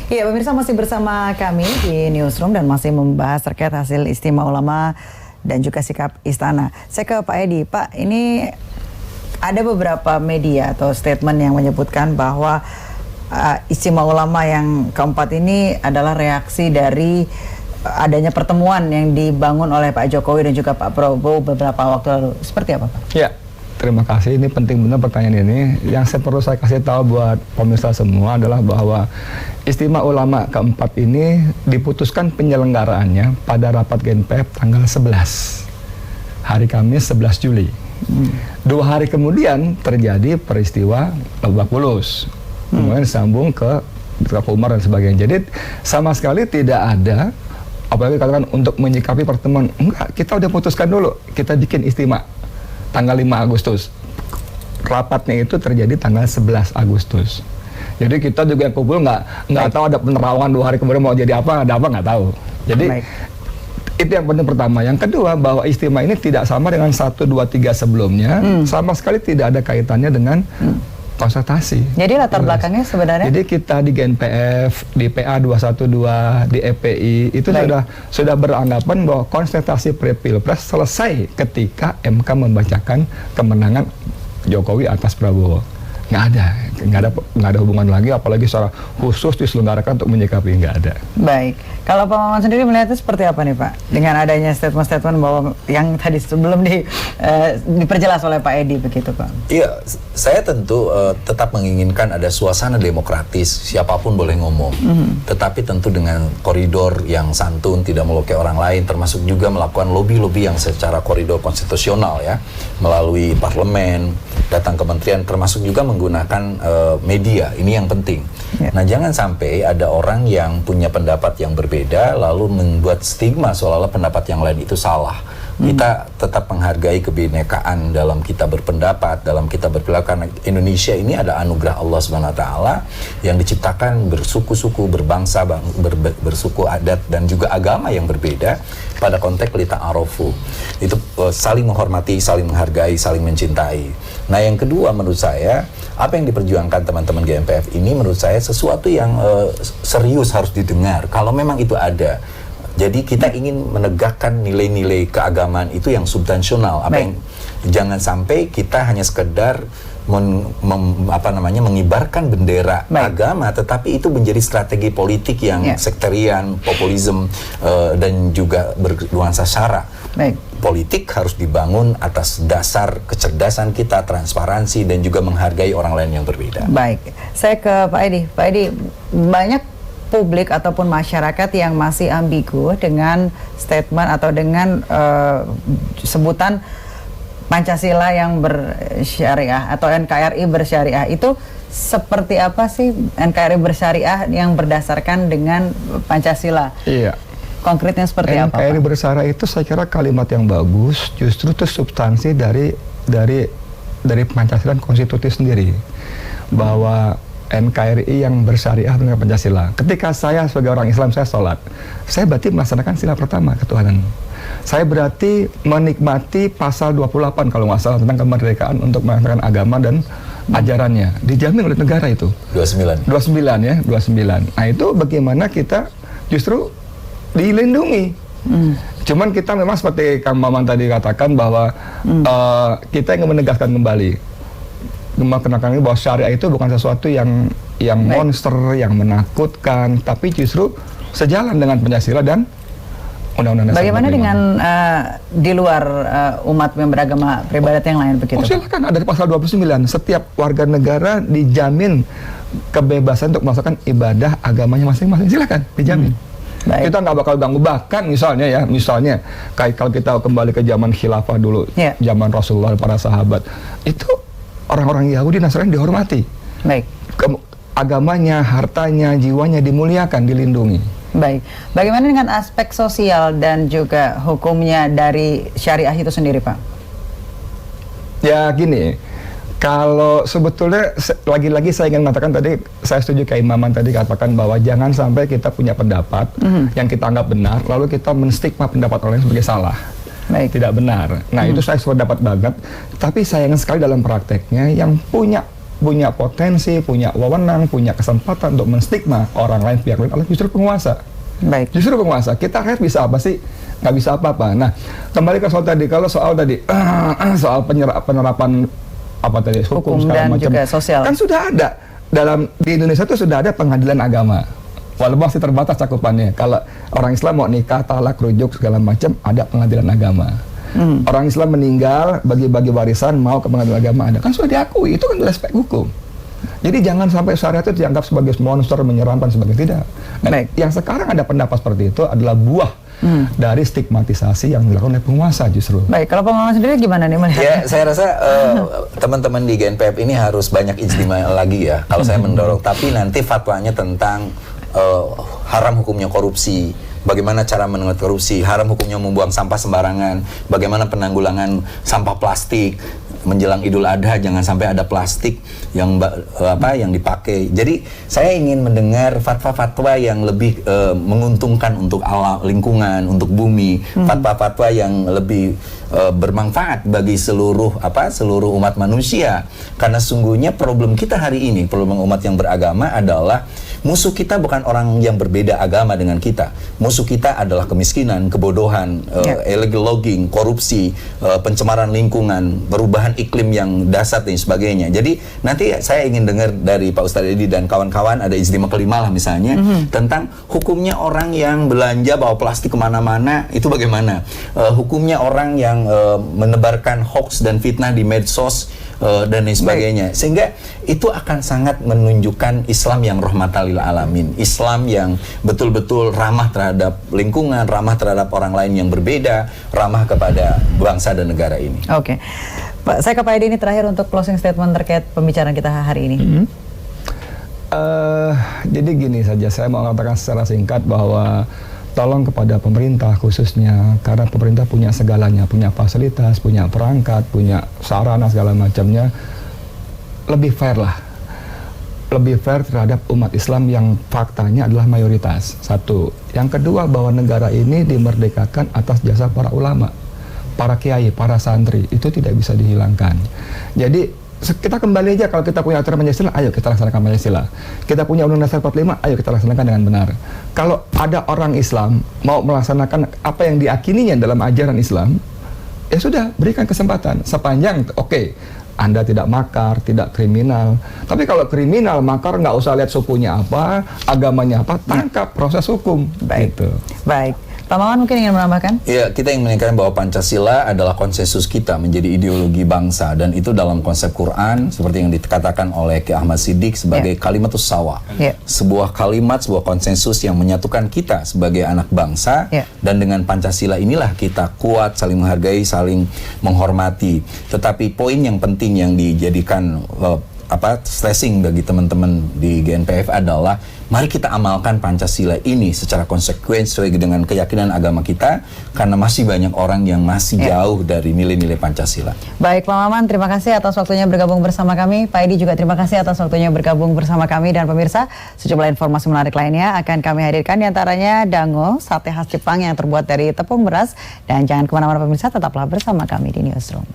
Iya, pemirsa masih bersama kami di Newsroom dan masih membahas terkait hasil istimewa ulama dan juga sikap istana. Saya ke Pak Edi. Pak, ini ada beberapa media atau statement yang menyebutkan bahwa istimewa ulama yang keempat ini adalah reaksi dari adanya pertemuan yang dibangun oleh Pak Jokowi dan juga Pak Prabowo beberapa waktu lalu. Seperti apa, Pak? Ya, terima kasih. Ini penting benar pertanyaan ini. Yang perlu saya kasih tahu buat pemirsa semua adalah bahwa istimewa ulama keempat ini diputuskan penyelenggaraannya pada rapat GNPF tanggal 11, hari Kamis 11 Juli. 2 hari kemudian terjadi peristiwa Lebak Bulus, kemudian disambung ke Umar dan sebagainya. Jadi sama sekali tidak ada, apalagi katakan untuk menyikapi pertemuan, enggak, kita udah putuskan dulu, kita bikin istimewa tanggal 5 Agustus. Rapatnya itu terjadi tanggal 11 Agustus. Jadi kita juga yang kumpul nggak tahu ada penerawangan 2 hari kemudian mau jadi apa, ada apa nggak tahu. Jadi itu yang penting pertama. Yang kedua, bahwa istimewa ini tidak sama dengan 1, 2, 3 sebelumnya, sama sekali tidak ada kaitannya dengan konsultasi. Jadi latar belakangnya sebenarnya? Jadi kita di GNPF, di PA 212, di EPI itu sudah beranggapan bahwa konsultasi pre-pilpres selesai ketika MK membacakan kemenangan Jokowi atas Prabowo. Nggak ada hubungan lagi, apalagi secara khusus diselenggarakan untuk menyikapi, nggak ada. Baik, kalau Pak Maman sendiri melihatnya seperti apa nih Pak? Dengan adanya statement-statement bahwa yang tadi sebelum diperjelas oleh Pak Edi begitu Pak? Iya, saya tentu tetap menginginkan ada suasana demokratis, siapapun boleh ngomong. Tetapi tentu dengan koridor yang santun, tidak melukai orang lain, termasuk juga melakukan lobby-lobby yang secara koridor konstitusional ya, melalui parlemen, datang kementerian, termasuk juga menggunakan media. Ini yang penting. Nah, jangan sampai ada orang yang punya pendapat yang berbeda lalu membuat stigma seolah-olah pendapat yang lain itu salah. Kita tetap menghargai kebinekaan dalam kita berpendapat, dalam kita berperilaku, karena Indonesia ini ada anugerah Allah SWT yang diciptakan bersuku-suku, berbangsa, bersuku adat dan juga agama yang berbeda pada konteks lita'arofu. Itu saling menghormati, saling menghargai, saling mencintai. Nah, yang kedua menurut saya, apa yang diperjuangkan teman-teman GNPF ini menurut saya sesuatu yang serius harus didengar kalau memang itu ada. Jadi kita ingin menegakkan nilai-nilai keagamaan itu yang substansional. Jangan sampai kita hanya sekedar mengibarkan bendera agama, tetapi itu menjadi strategi politik yang sektarian, populisme, dan juga bernuansa sara. Politik harus dibangun atas dasar kecerdasan kita, transparansi, dan juga menghargai orang lain yang berbeda. Baik, saya ke Pak Edi. Pak Edi, banyak publik ataupun masyarakat yang masih ambigu dengan statement atau dengan sebutan Pancasila yang bersyariah atau NKRI bersyariah. Itu seperti apa sih NKRI bersyariah yang berdasarkan dengan Pancasila? Iya. Konkretnya seperti apa, Pak? NKRI bersyariah itu saya kira kalimat yang bagus, justru itu substansi dari Pancasila dan konstitusi sendiri. Bahwa NKRI yang bersyariah dengan Pancasila. Ketika saya sebagai orang Islam, saya sholat, saya berarti melaksanakan sila pertama ketuhanan. Saya berarti menikmati pasal 28 kalau nggak salah tentang kemerdekaan untuk melaksanakan agama dan ajarannya. Dijamin oleh negara itu. 29 ya, 29. Nah itu bagaimana kita justru dilindungi. Cuman kita memang seperti Kang Maman tadi katakan bahwa kita ingin menegaskan kembali bahwa syariah itu bukan sesuatu yang monster, yang menakutkan, tapi justru sejalan dengan Pancasila dan Undang-Undang Dasar. Bagaimana dengan di luar umat yang beragama pribadi yang lain begitu? Silakan, ada di pasal 29, setiap warga negara dijamin kebebasan untuk melaksanakan ibadah agamanya masing-masing, silakan dijamin. Kita nggak bakal ganggu. Bahkan misalnya kayak kalau kita kembali ke zaman khilafah dulu, zaman Rasulullah para sahabat, itu orang-orang Yahudi Nasrani dihormati. Agamanya, hartanya, jiwanya dimuliakan, dilindungi. Baik. Bagaimana dengan aspek sosial dan juga hukumnya dari syariah itu sendiri, Pak? Ya gini, kalau sebetulnya lagi-lagi saya ingin mengatakan tadi, saya setuju kayak Maman tadi katakan bahwa jangan sampai kita punya pendapat yang kita anggap benar, lalu kita menstigma pendapat orang lain sebagai salah. Tidak benar. Nah itu saya sependapat banget. Tapi sayang sekali dalam prakteknya yang punya punya potensi, punya wewenang, punya kesempatan untuk menstigma orang lain, pihak lain adalah justru penguasa. Baik. Justru penguasa. Kita rakyat bisa apa sih? Nggak bisa apa-apa. Nah, kembali ke soal tadi. Kalau soal tadi soal penerapan apa tadi hukum segala dan macam, juga sosial. kan sudah ada di Indonesia itu sudah ada pengadilan agama. Walaupun masih terbatas cakupannya. Kalau orang Islam mau nikah, talak, rujuk segala macam, ada pengadilan agama. Orang Islam meninggal, bagi-bagi warisan, mau ke pengadilan agama ada. Kan sudah diakui, itu kan aspek hukum. Jadi jangan sampai syariat itu dianggap sebagai monster, menyeramkan, sebagai tidak. Nah, yang sekarang ada pendapat seperti itu adalah buah dari stigmatisasi yang dilakukan oleh penguasa justru. Baik, kalau pengalaman sendiri gimana nih melihat? Ya, saya rasa teman-teman di GNPF ini harus banyak ijtima lagi ya, kalau saya mendorong. Tapi nanti fatwanya tentang haram hukumnya korupsi, bagaimana cara menentukan korupsi, haram hukumnya membuang sampah sembarangan, bagaimana penanggulangan sampah plastik, menjelang Idul Adha jangan sampai ada plastik yang yang dipakai. Jadi saya ingin mendengar fatwa-fatwa yang lebih menguntungkan untuk alam, lingkungan, untuk bumi, fatwa-fatwa yang lebih bermanfaat bagi seluruh umat manusia. Karena sungguhnya problem kita hari ini, problem umat yang beragama adalah musuh kita bukan orang yang berbeda agama dengan kita. Musuh kita adalah kemiskinan, kebodohan, illegal logging, korupsi, pencemaran lingkungan, perubahan iklim yang dasar dan sebagainya. Jadi nanti saya ingin dengar dari Pak Ustadz Edi dan kawan-kawan, ada ijtima kelima lah misalnya, tentang hukumnya orang yang belanja bawa plastik kemana-mana, itu bagaimana? Hukumnya orang yang menebarkan hoax dan fitnah di medsos, dan lain sebagainya. Sehingga itu akan sangat menunjukkan Islam yang rahmatan lil alamin, Islam yang betul-betul ramah terhadap lingkungan, ramah terhadap orang lain yang berbeda, ramah kepada bangsa dan negara ini. Oke. Pak, saya ke Pak Edi ini terakhir untuk closing statement terkait pembicaraan kita hari ini. Jadi gini saja, saya mau mengatakan secara singkat bahwa tolong kepada pemerintah khususnya, karena pemerintah punya segalanya, punya fasilitas, punya perangkat, punya sarana segala macamnya, lebih fair lah, lebih fair terhadap umat Islam yang faktanya adalah mayoritas. Satu, yang kedua bahwa negara ini dimerdekakan atas jasa para ulama, para kiai, para santri, itu tidak bisa dihilangkan. Jadi kita kembali aja, kalau kita punya aturan Pancasila, ayo kita laksanakan Pancasila. Kita punya Undang-Undang 45, ayo kita laksanakan dengan benar. Kalau ada orang Islam mau melaksanakan apa yang diyakininya dalam ajaran Islam, ya sudah, berikan kesempatan. Sepanjang, oke, Anda tidak makar, tidak kriminal. Tapi kalau kriminal, makar, nggak usah lihat sukunya apa, agamanya apa, tangkap, proses hukum. Baik. Gitu. Baik. Pak Maman mungkin ingin menambahkan? Ya, kita ingin mengingatkan bahwa Pancasila adalah konsensus kita menjadi ideologi bangsa, dan itu dalam konsep Quran seperti yang dikatakan oleh Ki Ahmad Siddiq sebagai kalimatus sawa. Sebuah kalimat, sebuah konsensus yang menyatukan kita sebagai anak bangsa, dan dengan Pancasila inilah kita kuat, saling menghargai, saling menghormati. Tetapi poin yang penting yang dijadikan stressing bagi teman-teman di GNPF adalah mari kita amalkan Pancasila ini secara konsekuen sesuai dengan keyakinan agama kita, karena masih banyak orang yang masih jauh dari nilai-nilai Pancasila. Baik, Pak Maman, terima kasih atas waktunya bergabung bersama kami. Pak Edi juga terima kasih atas waktunya bergabung bersama kami, dan pemirsa, sejumlah informasi menarik lainnya akan kami hadirkan, diantaranya dango, sate khas Jepang yang terbuat dari tepung beras. Dan jangan kemana-mana pemirsa, tetaplah bersama kami di Newsroom.